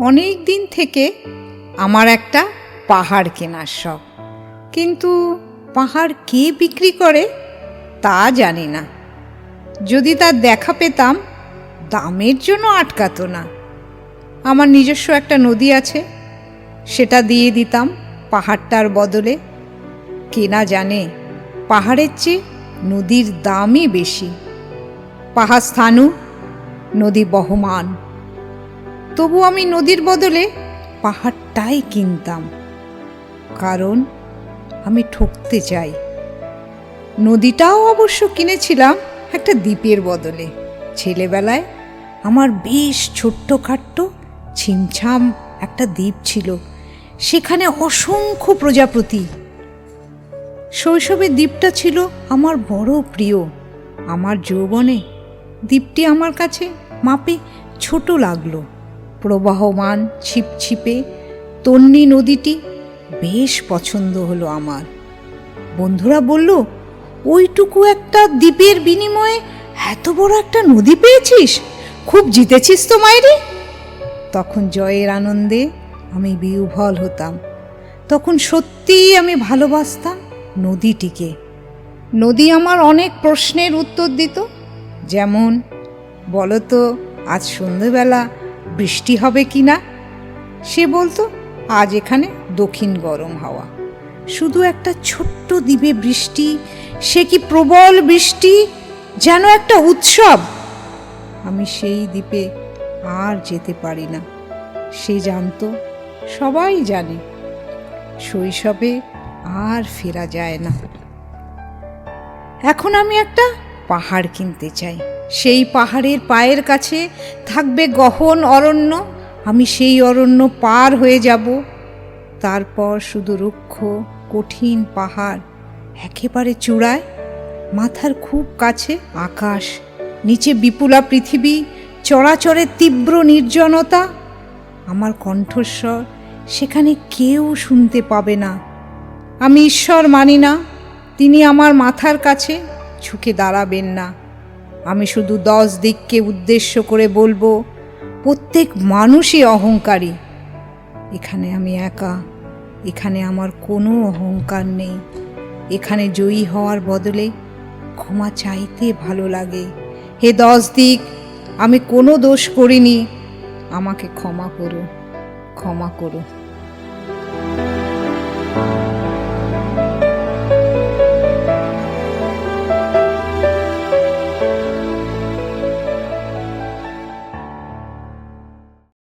অনেক দিন থেকে আমার একটা পাহাড় কেনার শখ, কিন্তু পাহাড় কে বিক্রি করে তা জানি না। যদি তার দেখা পেতাম দামের জন্য আটকাতো না। আমার নিজস্ব একটা নদী আছে, সেটা দিয়ে দিতাম পাহাড়টার বদলে। কেনা জানে পাহাড়ের চেয়ে নদীর দামই বেশি। পাহাড় স্থাণু, নদী বহমান। তবু আমি নদীর বদলে পাহাড়টাই কিনতাম, কারণ আমি ঠকতে চাই। নদীটাও অবশ্য কিনেছিলাম একটা দ্বীপের বদলে। ছেলেবেলায় আমার বেশ ছোট্টখাট্ট ছিমছাম একটা দ্বীপ ছিল, সেখানে অসংখ্য প্রজাপতি। শৈশবে দ্বীপটা ছিল আমার বড় প্রিয়। আমার যৌবনে দ্বীপটি আমার কাছে মাপে ছোট লাগলো। প্রবাহমান ছিপছিপে তন্বী নদীটি বেশ পছন্দ হলো আমার। বন্ধুরা বলল, ওইটুকু একটা দ্বীপের বিনিময়ে এত বড় একটা নদী পেয়েছিস, খুব জিতেছিস তো মায়েরি। তখন জয়ের আনন্দে আমি বিহ্বল হতাম। তখন সত্যিই আমি ভালোবাসতাম নদীটিকে। নদী আমার অনেক প্রশ্নের উত্তর দিত, যেমন, বলো তো আজ সন্ধ্যেবেলা বৃষ্টি হবে কি না। সে বলতো, আজ এখানে দক্ষিণ গরম হাওয়া। শুধু একটা ছোট্ট দ্বীপে বৃষ্টি, সে কি প্রবল বৃষ্টি, যেন একটা উৎসব। আমি সেই দ্বীপে আর যেতে পারি না। সে জানতো, সবাই জানে, শৈশবে আর ফেরা যায় না। এখন আমি একটা পাহাড় কিনতে চাই। সেই পাহাড়ের পায়ের কাছে থাকবে গহন অরণ্য। আমি সেই অরণ্য পার হয়ে যাব। তারপর শুধু রুক্ষ কঠিন পাহাড়, একেবারে চূড়ায় মাথার খুব কাছে আকাশ, নিচে বিপুলা পৃথিবী, চরাচরের তীব্র নির্জনতা। আমার কণ্ঠস্বর সেখানে কেউ শুনতে পাবে না। আমি ঈশ্বর মানি না, তিনি আমার মাথার কাছে ঝুঁকে দাঁড়াবেন না। আমি শুধু 10 দিককে উদ্দেশ্য করে বলবো, প্রত্যেক মানুষই অহংকারী। এখানে আমি একা, এখানে আমার কোনো অহংকার নেই। এখানে জয়ী হওয়ার বদলে ক্ষমা চাইতে ভালো লাগে। হে 10 দিক, আমি কোনো দোষ করিনি, আমাকে ক্ষমা করো, ক্ষমা করো।